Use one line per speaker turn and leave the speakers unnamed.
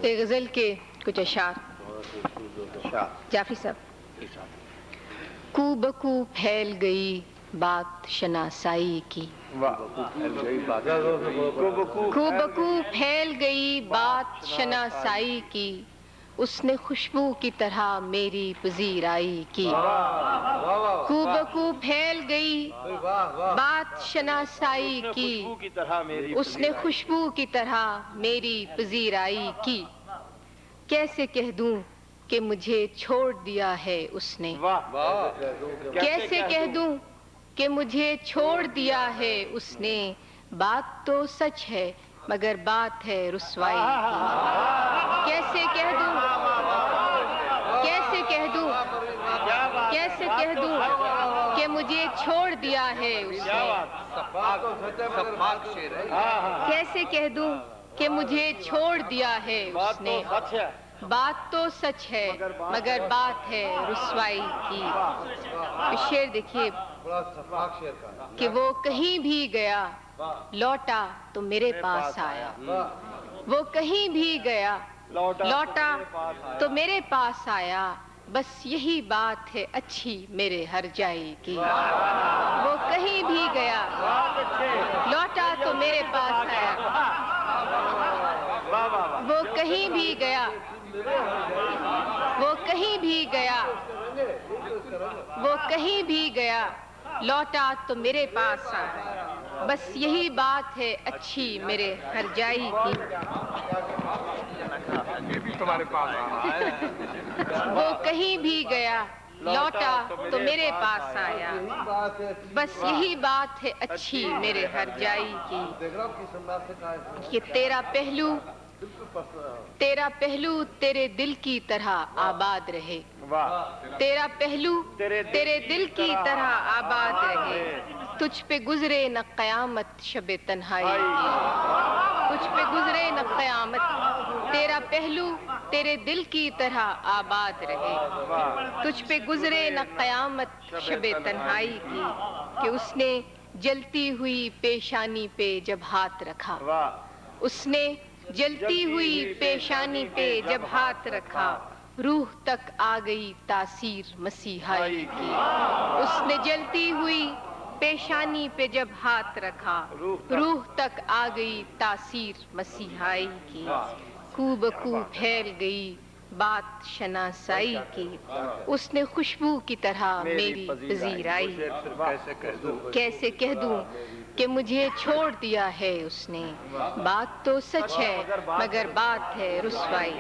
ایک غزل کے کچھ اشعار جعفری صاحب۔ کو بکو پھیل گئی بات شناسائی کی، کو بکو پھیل گئی بات شناسائی کی، اس نے خوشبو کی طرح میری پذیرائی کی۔ کو بکو پھیل گئی بات شناسائی کی، اس نے خوشبو کی طرح میری پذیرائی کی۔ کیسے کہہ دوں کہ مجھے چھوڑ دیا ہے اس نے، کیسے کہہ دوں کہ مجھے چھوڑ دیا ہے اس نے، بات تو سچ ہے مگر بات ہے رسوائی کی۔ کیسے کہہ دوں، کیسے کہہ دوں، کیسے کہہ دوں کہ مجھے چھوڑ دیا ہے اس نے، کیسے کہہ دوں کہ مجھے چھوڑ دیا ہے اس نے، بات تو سچ ہے مگر بات ہے رسوائی کی۔ شعر دیکھیے کہ وہ کہیں بھی گیا لوٹا تو میرے پاس آیا، وہ کہیں بھی گیا لوٹا تو میرے پاس آیا، بس یہی بات ہے اچھی میرے ہر جائی کی۔ وہ کہیں بھی گیا لوٹا تو میرے پاس آیا، وہ کہیں بھی گیا، وہ کہیں بھی گیا، وہ کہیں بھی گیا لوٹا تو میرے پاس آیا، بس یہی بات ہے اچھی میرے ہر جائی کی۔ وہ کہیں بھی گیا لوٹا تو میرے پاس آیا، بس یہی بات ہے اچھی میرے ہر جائی کی۔ کہ تیرا پہلو تیرے دل کی طرح آباد رہے، تیرا پہلو تیرے دل کی طرح آباد رہے، تجھ پہ گزرے نہ قیامت شب تنہائی کی، تجھ پہ گزرے نہ قیامت، تیرا پہلو تیرے دل کی طرح آباد رہے، تجھ پہ گزرے نہ قیامت شب تنہائی کی۔ کہ اس نے جلتی ہوئی پیشانی پہ جب ہاتھ رکھا، اس نے جلتی ہوئی پیشانی پہ جب ہاتھ رکھا، روح تک آ گئی تاثیر مسیحائی کی۔ اس نے جلتی ہوئی پیشانی پہ جب ہاتھ رکھا، روح تک آ گئی تاثیر مسیحائی کی۔ کو بکو پھیل گئی بات شناسائی کی، اس نے خوشبو کی طرح میری پذیرائی کی۔ کیسے کہہ دوں کہ مجھے چھوڑ دیا ہے اس نے، بات تو سچ ہے مگر بات ہے رسوائی۔